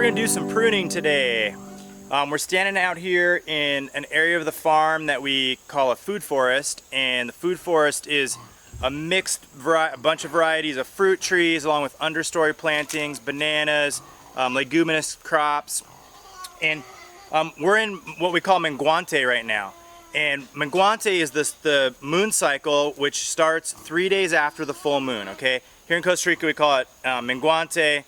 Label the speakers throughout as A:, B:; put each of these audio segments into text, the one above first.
A: we're gonna do some pruning today. We're standing out here in an area of the farm that we call a food forest, and the food forest is a bunch of varieties of fruit trees along with understory plantings, bananas, leguminous crops, and we're in what we call menguante right now. And menguante is the moon cycle, which starts 3 days after the full moon. Okay, here in Costa Rica we call it menguante.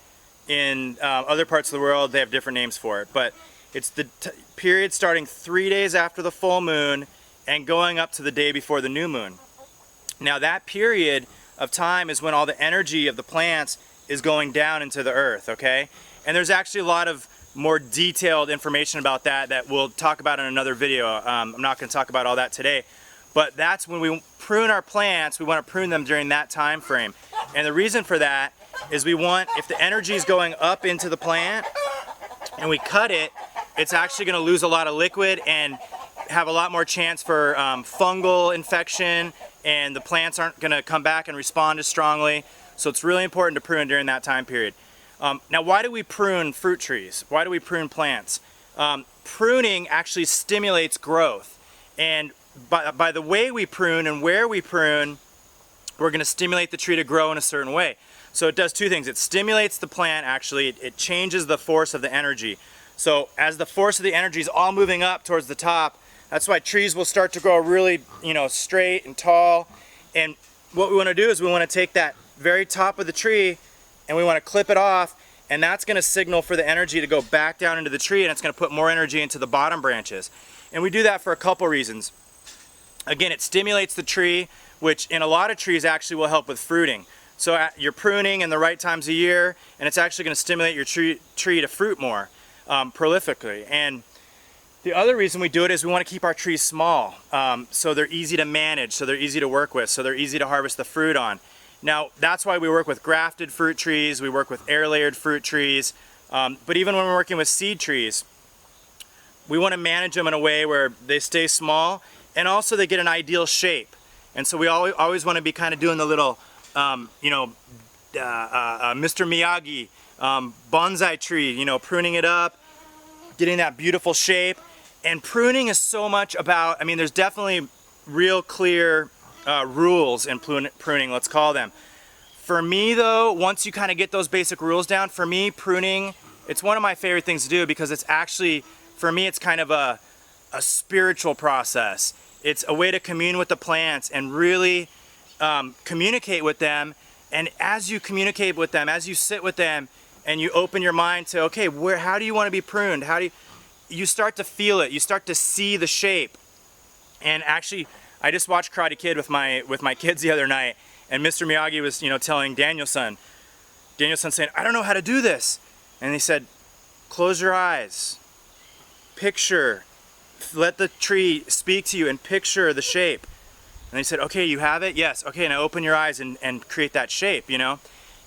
A: In other parts of the world they have different names for it, but it's the period starting 3 days after the full moon and going up to the day before the new moon. Now that period of time is when all the energy of the plants is going down into the earth, okay? And there's actually a lot of more detailed information about that we'll talk about in another video. I'm not going to talk about all that today, but that's when we prune our plants. We want to prune them during that time frame. And the reason for that is we want, if the energy is going up into the plant and we cut it, it's actually going to lose a lot of liquid and have a lot more chance for fungal infection, and the plants aren't going to come back and respond as strongly. So it's really important to prune during that time period. Now, why do we prune fruit trees? Why do we prune plants? Pruning actually stimulates growth, and by the way we prune and where we prune, we're going to stimulate the tree to grow in a certain way. So it does two things. It stimulates the plant, actually. It changes the force of the energy. So as the force of the energy is all moving up towards the top, that's why trees will start to grow really, straight and tall. And what we want to do is we want to take that very top of the tree and we want to clip it off, and that's going to signal for the energy to go back down into the tree, and it's going to put more energy into the bottom branches. And we do that for a couple reasons. Again, it stimulates the tree, which in a lot of trees actually will help with fruiting. So you're pruning in the right times of year, and it's actually going to stimulate your tree to fruit more prolifically. And the other reason we do it is we want to keep our trees small, so they're easy to manage, so they're easy to work with, so they're easy to harvest the fruit on. Now, that's why we work with grafted fruit trees, we work with air-layered fruit trees, but even when we're working with seed trees, we want to manage them in a way where they stay small, and also they get an ideal shape. And so we always want to be kind of doing the little, Mr. Miyagi bonsai tree, pruning it up, getting that beautiful shape. And pruning is so much about, there's definitely real clear rules in pruning, let's call them. For me though, once you kind of get those basic rules down, for me pruning, it's one of my favorite things to do, because it's actually, for me, it's kind of a spiritual process. It's a way to commune with the plants and really communicate with them. And as you communicate with them, as you sit with them and you open your mind to, okay, how do you want to be pruned? How do you start to feel it, you start to see the shape. And actually, I just watched Karate Kid with my kids the other night, and Mr. Miyagi was, telling Daniel-san saying, I don't know how to do this. And he said, close your eyes, picture, let the tree speak to you and picture the shape. And he said, okay, you have it? Yes. Okay, now open your eyes and create that shape,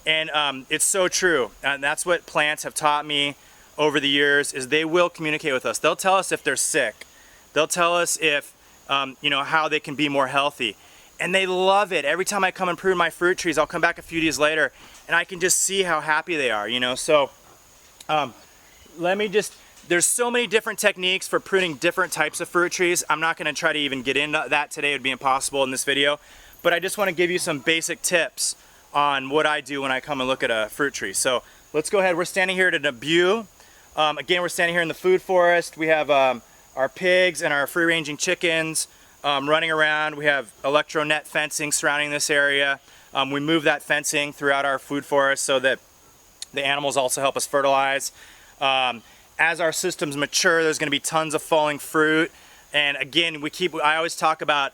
A: And it's so true. And that's what plants have taught me over the years, is they will communicate with us. They'll tell us if they're sick. They'll tell us if, how they can be more healthy. And they love it. Every time I come and prune my fruit trees, I'll come back a few days later and I can just see how happy they are, So there's so many different techniques for pruning different types of fruit trees. I'm not going to try to even get into that today. It would be impossible in this video. But I just want to give you some basic tips on what I do when I come and look at a fruit tree. So let's go ahead. We're standing here at a debut. Again, we're standing here in the food forest. We have our pigs and our free-ranging chickens running around. We have electro-net fencing surrounding this area. We move that fencing throughout our food forest so that the animals also help us fertilize. As our systems mature, there's going to be tons of falling fruit. And again, I always talk about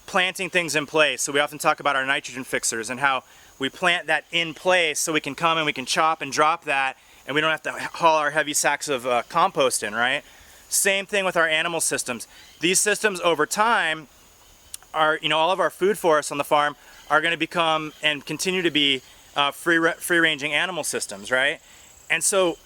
A: planting things in place. So we often talk about our nitrogen fixers and how we plant that in place so we can come and we can chop and drop that, and we don't have to haul our heavy sacks of compost in, right? Same thing with our animal systems. These systems over time are, all of our food forests on the farm are going to become and continue to be free-ranging animal systems, right? And so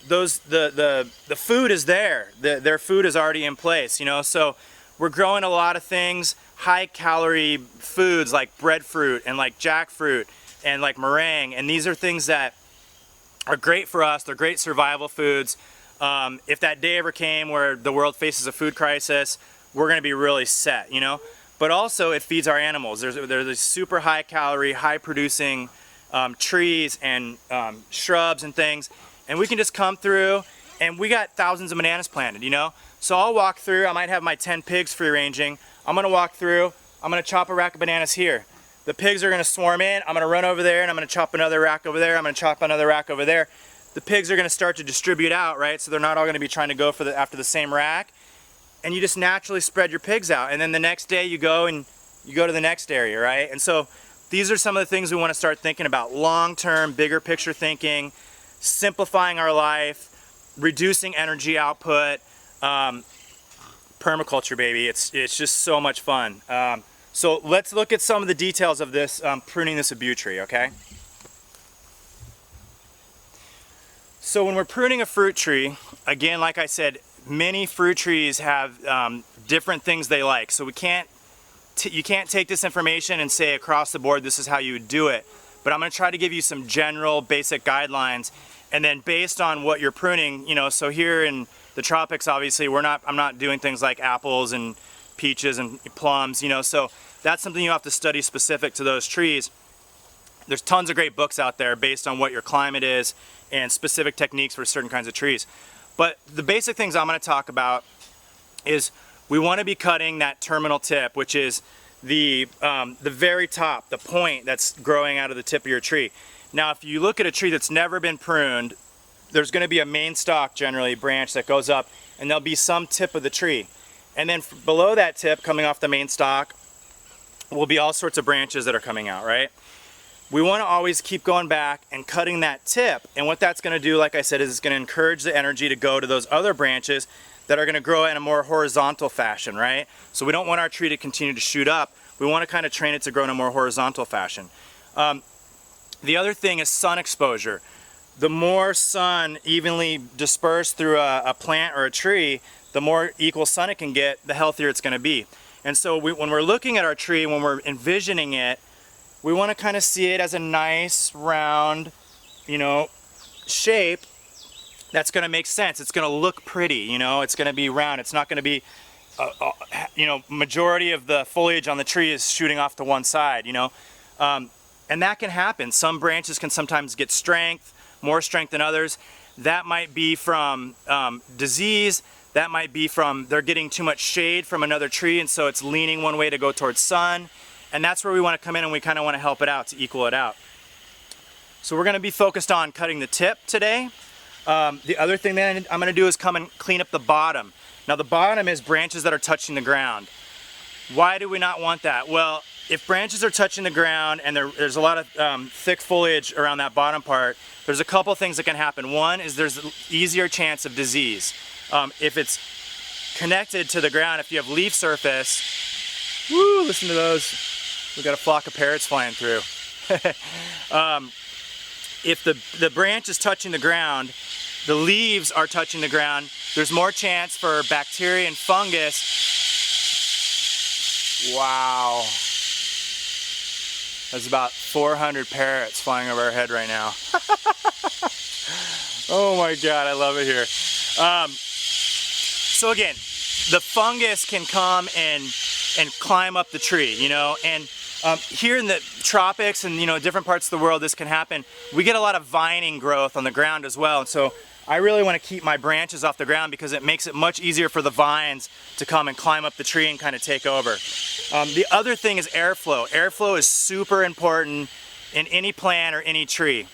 A: the food is there. Their food is already in place, So we're growing a lot of things, high-calorie foods like breadfruit and like jackfruit and like meringue, and these are things that are great for us. They're great survival foods. If that day ever came where the world faces a food crisis, we're going to be really set, you know. But also it feeds our animals. There's these super high calorie, high producing trees and shrubs and things, and we can just come through, and we got thousands of bananas planted, you know. So I'll walk through. I might have my 10 pigs free ranging. I'm going to walk through. I'm going to chop a rack of bananas here. The pigs are going to swarm in. I'm going to run over there, and I'm going to chop another rack over there. I'm going to chop another rack over there. The pigs are going to start to distribute out, right? So they're not all going to be trying to go for after the same rack. And you just naturally spread your pigs out. And then the next day you go to the next area, right? And so these are some of the things we want to start thinking about. Long-term, bigger picture thinking, simplifying our life, reducing energy output. Permaculture, baby. It's just so much fun. So let's look at some of the details of this pruning this abu tree, okay? So when we're pruning a fruit tree, again, like I said, many fruit trees have different things they like. So you can't take this information and say across the board this is how you would do it. But I'm going to try to give you some general basic guidelines, and then based on what you're pruning, you know, so here in the tropics, obviously, I'm not doing things like apples and peaches and plums, you know, so that's something you have to study specific to those trees. There's tons of great books out there based on what your climate is and specific techniques for certain kinds of trees. But the basic things I'm going to talk about is we want to be cutting that terminal tip, which is the very top, the point that's growing out of the tip of your tree. Now, if you look at a tree that's never been pruned, there's going to be a main stalk, generally, branch that goes up, and there'll be some tip of the tree. And then below that tip, coming off the main stalk, will be all sorts of branches that are coming out, right? We want to always keep going back and cutting that tip, and what that's going to do, like I said, is it's going to encourage the energy to go to those other branches that are going to grow in a more horizontal fashion, right? So we don't want our tree to continue to shoot up. We want to kind of train it to grow in a more horizontal fashion. The other thing is sun exposure. The more sun evenly dispersed through a plant or a tree, the more equal sun it can get, the healthier it's going to be. And so when we're looking at our tree, when we're envisioning it, we want to kind of see it as a nice, round, you know, shape that's going to make sense. It's going to look pretty, you know, it's going to be round. It's not going to be, you know, majority of the foliage on the tree is shooting off to one side, you know. And that can happen. Some branches can sometimes get strength, more strength than others. That might be from disease. That might be from they're getting too much shade from another tree, and so it's leaning one way to go towards sun. And that's where we want to come in, and we kind of want to help it out to equal it out. So we're going to be focused on cutting the tip today. The other thing that I'm going to do is come and clean up the bottom. Now the bottom is branches that are touching the ground. Why do we not want that? Well, if branches are touching the ground and there's a lot of thick foliage around that bottom part, there's a couple things that can happen. One is there's an easier chance of disease. If it's connected to the ground, if you have leaf surface, woo, listen to those. We've got a flock of parrots flying through. If the branch is touching the ground, the leaves are touching the ground, there's more chance for bacteria and fungus. Wow. There's about 400 parrots flying over our head right now. Oh my God, I love it here. So again, the fungus can come and climb up the tree, you know, and here in the tropics and, you know, different parts of the world this can happen. We get a lot of vining growth on the ground as well, and so I really want to keep my branches off the ground because it makes it much easier for the vines to come and climb up the tree and kind of take over. The other thing is airflow. Airflow is super important in any plant or any tree.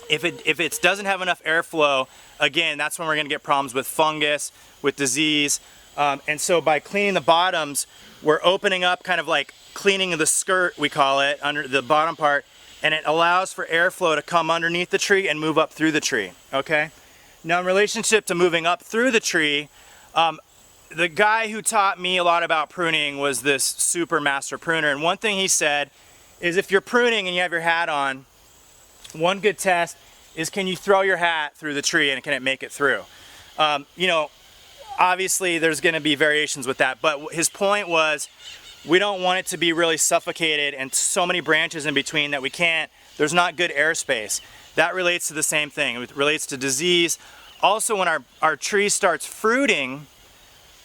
A: If it doesn't have enough airflow, again, that's when we're going to get problems with fungus, with disease. And so by cleaning the bottoms, we're opening up, kind of like cleaning the skirt, we call it, under the bottom part, and it allows for airflow to come underneath the tree and move up through the tree, okay? Now in relationship to moving up through the tree, the guy who taught me a lot about pruning was this super master pruner, and one thing he said is if you're pruning and you have your hat on, one good test is can you throw your hat through the tree and can it make it through? You know, obviously there's going to be variations with that, but his point was we don't want it to be really suffocated and so many branches in between that there's not good airspace. that relates to the same thing. It relates to disease. Also, when our tree starts fruiting,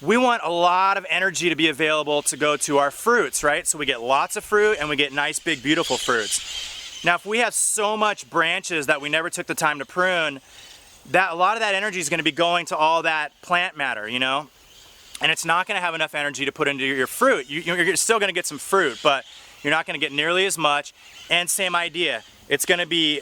A: we want a lot of energy to be available to go to our fruits, right? So we get lots of fruit and we get nice, big, beautiful fruits. Now, if we have so much branches that we never took the time to prune, a lot of that energy is going to be going to all that plant matter, you know? And it's not going to have enough energy to put into your fruit. You're still going to get some fruit, but you're not going to get nearly as much. And same idea. It's going to be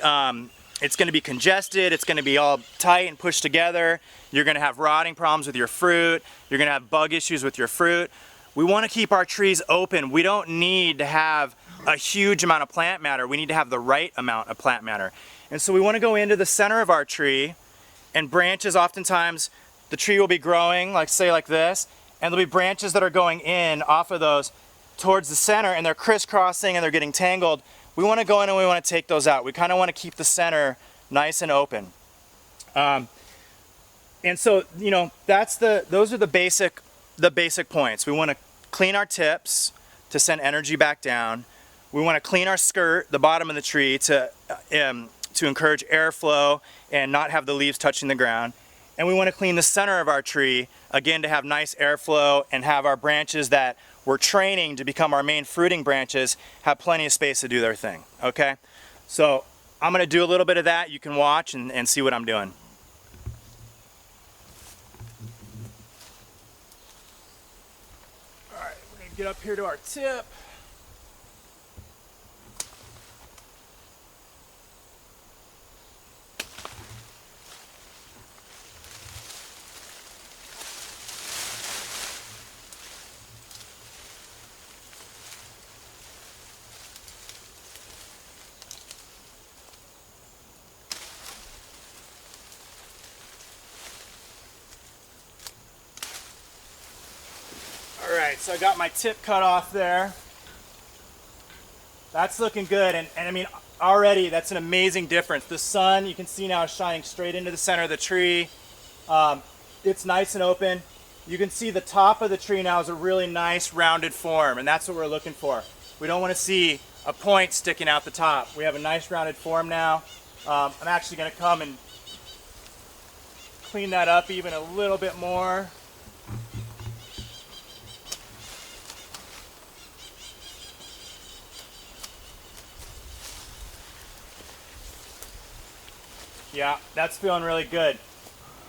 A: congested. It's going to be all tight and pushed together. You're going to have rotting problems with your fruit. You're going to have bug issues with your fruit. We want to keep our trees open. We don't need to have a huge amount of plant matter. We need to have the right amount of plant matter. And so we want to go into the center of our tree, and branches, oftentimes the tree will be growing, like say like this, and there'll be branches that are going in off of those towards the center, and they're crisscrossing and they're getting tangled. We want to go in and we want to take those out. We kind of want to keep the center nice and open. And so, you know, those are the basic points. We want to clean our tips to send energy back down. We want to clean our skirt, the bottom of the tree, to encourage airflow and not have the leaves touching the ground. And we want to clean the center of our tree, again, to have nice airflow and have our branches that we're training to become our main fruiting branches have plenty of space to do their thing, okay? So I'm going to do a little bit of that. You can watch and see what I'm doing. All right, we're going to get up here to our tip. Alright, so I got my tip cut off there. That's looking good, and I mean, already that's an amazing difference. The sun, you can see now, is shining straight into the center of the tree. It's nice and open. You can see the top of the tree now is a really nice rounded form, and that's what we're looking for. We don't want to see a point sticking out the top. We have a nice rounded form now. I'm actually going to come and clean that up even a little bit more. Yeah, that's feeling really good.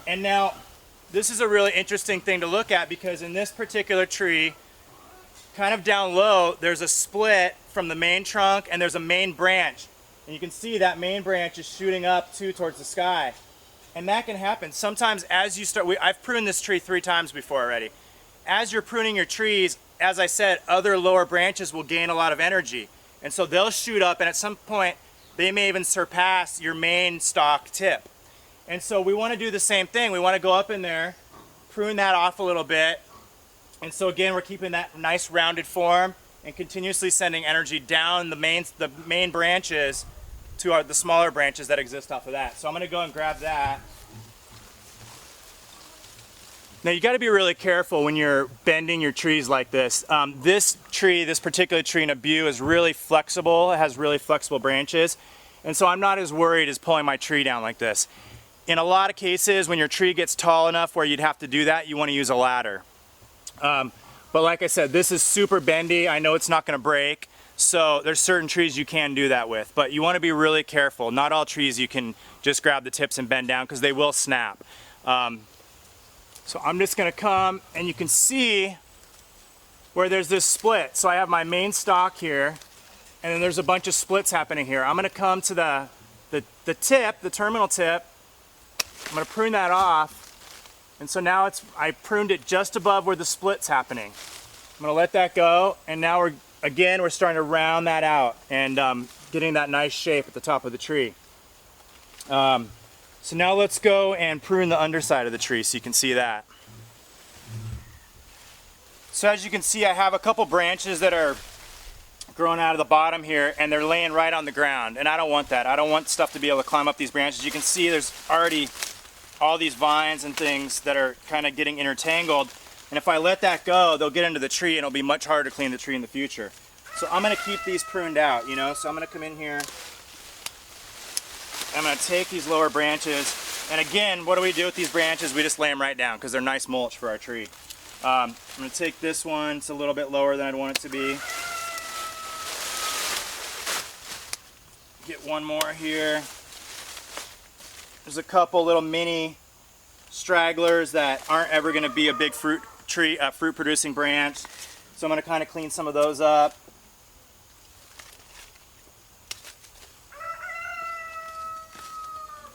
A: And now, this is a really interesting thing to look at, because in this particular tree, kind of down low, there's a split from the main trunk and there's a main branch. And you can see that main branch is shooting up too towards the sky. And that can happen. Sometimes as you start, I've pruned this tree 3 times before already. As you're pruning your trees, as I said, other lower branches will gain a lot of energy. And so they'll shoot up, and at some point, they may even surpass your main stock tip. And so we want to do the same thing. We want to go up in there, prune that off a little bit. And so again, we're keeping that nice rounded form and continuously sending energy down the main branches to the smaller branches that exist off of that. So I'm going to go and grab that. Now you got to be really careful when you're bending your trees like this. This particular tree in a butte is really flexible. It has really flexible branches. And so I'm not as worried as pulling my tree down like this. In a lot of cases, when your tree gets tall enough where you'd have to do that, you want to use a ladder. But like I said, this is super bendy. I know it's not going to break. So there's certain trees you can do that with. But you want to be really careful. Not all trees you can just grab the tips and bend down, because they will snap. So I'm just going to come, and you can see where there's this split. So I have my main stalk here, and then there's a bunch of splits happening here. I'm going to come to the tip, the terminal tip. I'm going to prune that off. And so now I pruned it just above where the split's happening. I'm going to let that go, and now we're starting to round that out and getting that nice shape at the top of the tree. So now let's go and prune the underside of the tree so you can see that. So as you can see, I have a couple branches that are growing out of the bottom here, and they're laying right on the ground, and I don't want that. I don't want stuff to be able to climb up these branches. You can see there's already all these vines and things that are kind of getting intertangled, and if I let that go, they'll get into the tree and it'll be much harder to clean the tree in the future. So I'm going to keep these pruned out, you know, so I'm going to come in here. I'm going to take these lower branches, and again, what do we do with these branches? We just lay them right down because they're nice mulch for our tree. I'm going to take this one, it's a little bit lower than I'd want it to be. Get one more here. There's a couple little mini stragglers that aren't ever going to be a big fruit producing branch. So I'm going to kind of clean some of those up.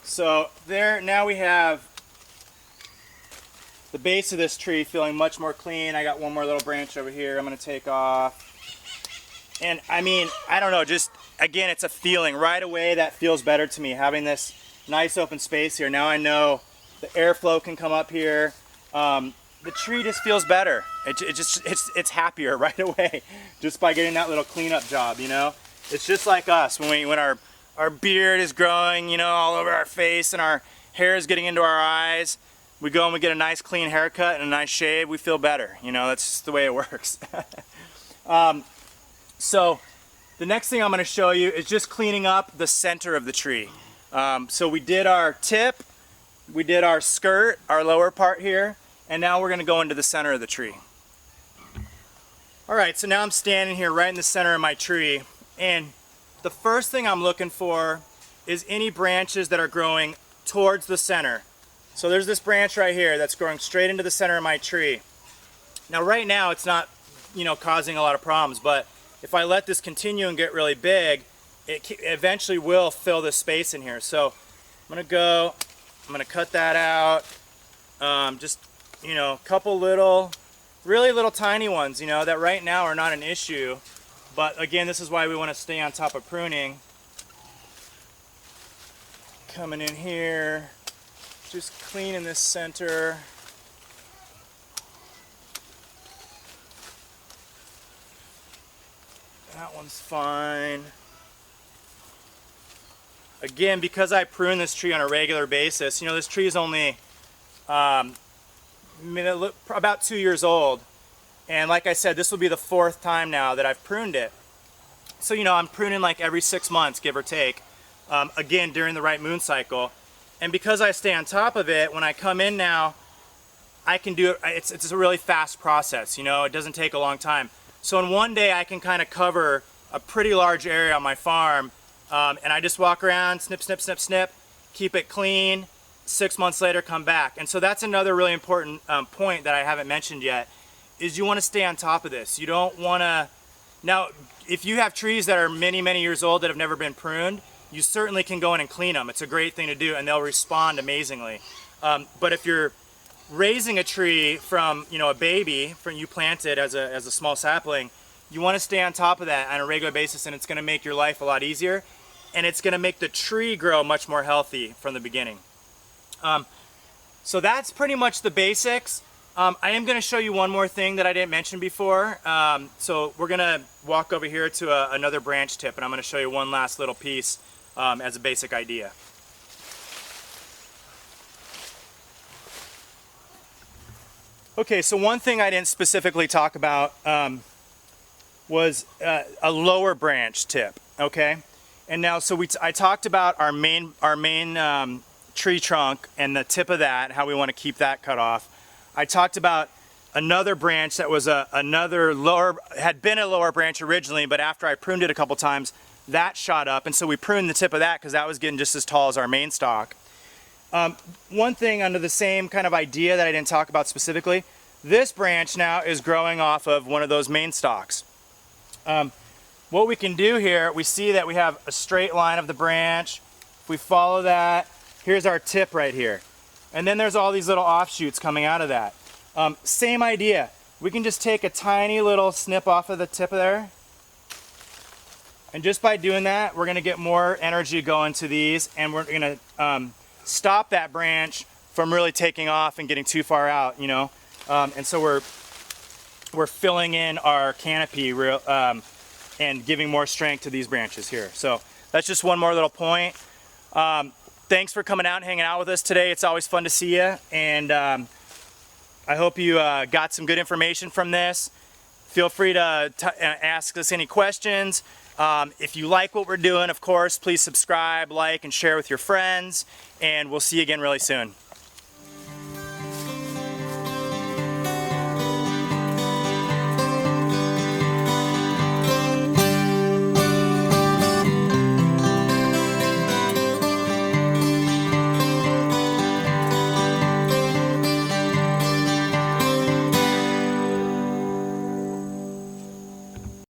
A: So there, now we have the base of this tree feeling much more clean. I got one more little branch over here I'm going to take off. And I mean, I don't know, just again, it's a feeling. Right away that feels better to me, having this nice open space here. Now I know the airflow can come up here. The tree just feels better. It's happier right away just by getting that little cleanup job, you know? It's just like us when our beard is growing, you know, all over our face and our hair is getting into our eyes. We go and we get a nice clean haircut and a nice shave, we feel better. You know, that's just the way it works. So the next thing I'm going to show you is just cleaning up the center of the tree. So we did our tip, we did our skirt, our lower part here, and now we're going to go into the center of the tree. Alright, so now I'm standing here right in the center of my tree, and the first thing I'm looking for is any branches that are growing towards the center. So there's this branch right here that's growing straight into the center of my tree. Now right now it's not, you know, causing a lot of problems, but if I let this continue and get really big, it eventually will fill this space in here. So I'm gonna cut that out. Just, you know, a couple really little tiny ones, you know, that right now are not an issue. But again, this is why we want to stay on top of pruning. Coming in here, just cleaning this center. That one's fine. Again, because I prune this tree on a regular basis, you know, this tree is only about 2 years old. And like I said, this will be the 4th time now that I've pruned it. So, you know, I'm pruning like every 6 months, give or take. Again, during the right moon cycle. And because I stay on top of it, when I come in now, I can do it. It's a really fast process, you know, it doesn't take a long time. So in one day, I can kind of cover a pretty large area on my farm. And I just walk around, snip, snip, snip, snip, keep it clean. 6 months later, come back. And so that's another really important point that I haven't mentioned yet. Is you want to stay on top of this. You don't want to, now if you have trees that are many years old that have never been pruned, you certainly can go in and clean them. It's a great thing to do and they'll respond amazingly. But if you're raising a tree from, you know, a baby, from you planted as a small sapling, you want to stay on top of that on a regular basis, and it's going to make your life a lot easier, and it's going to make the tree grow much more healthy from the beginning. So that's pretty much the basics. I am going to show you one more thing that I didn't mention before. So we're going to walk over here to another branch tip, and I'm going to show you one last little piece as a basic idea. Okay, so one thing I didn't specifically talk about was a lower branch tip. Okay, and now so I talked about our main tree trunk and the tip of that, how we want to keep that cut off. I talked about another branch that was had been a lower branch originally, but after I pruned it a couple times, that shot up, and so we pruned the tip of that because that was getting just as tall as our main stalk. One thing under the same kind of idea that I didn't talk about specifically, this branch now is growing off of one of those main stalks. What we can do here, we see that we have a straight line of the branch. If we follow that, here's our tip right here. And then there's all these little offshoots coming out of that. Same idea. We can just take a tiny little snip off of the tip there. And just by doing that, we're going to get more energy going to these, and we're going to stop that branch from really taking off and getting too far out, you know. And so we're filling in our canopy and giving more strength to these branches here. So that's just one more little point. Thanks for coming out and hanging out with us today. It's always fun to see you, and I hope you got some good information from this. Feel free to ask us any questions. If you like what we're doing, of course, please subscribe, like, and share with your friends, and we'll see you again really soon.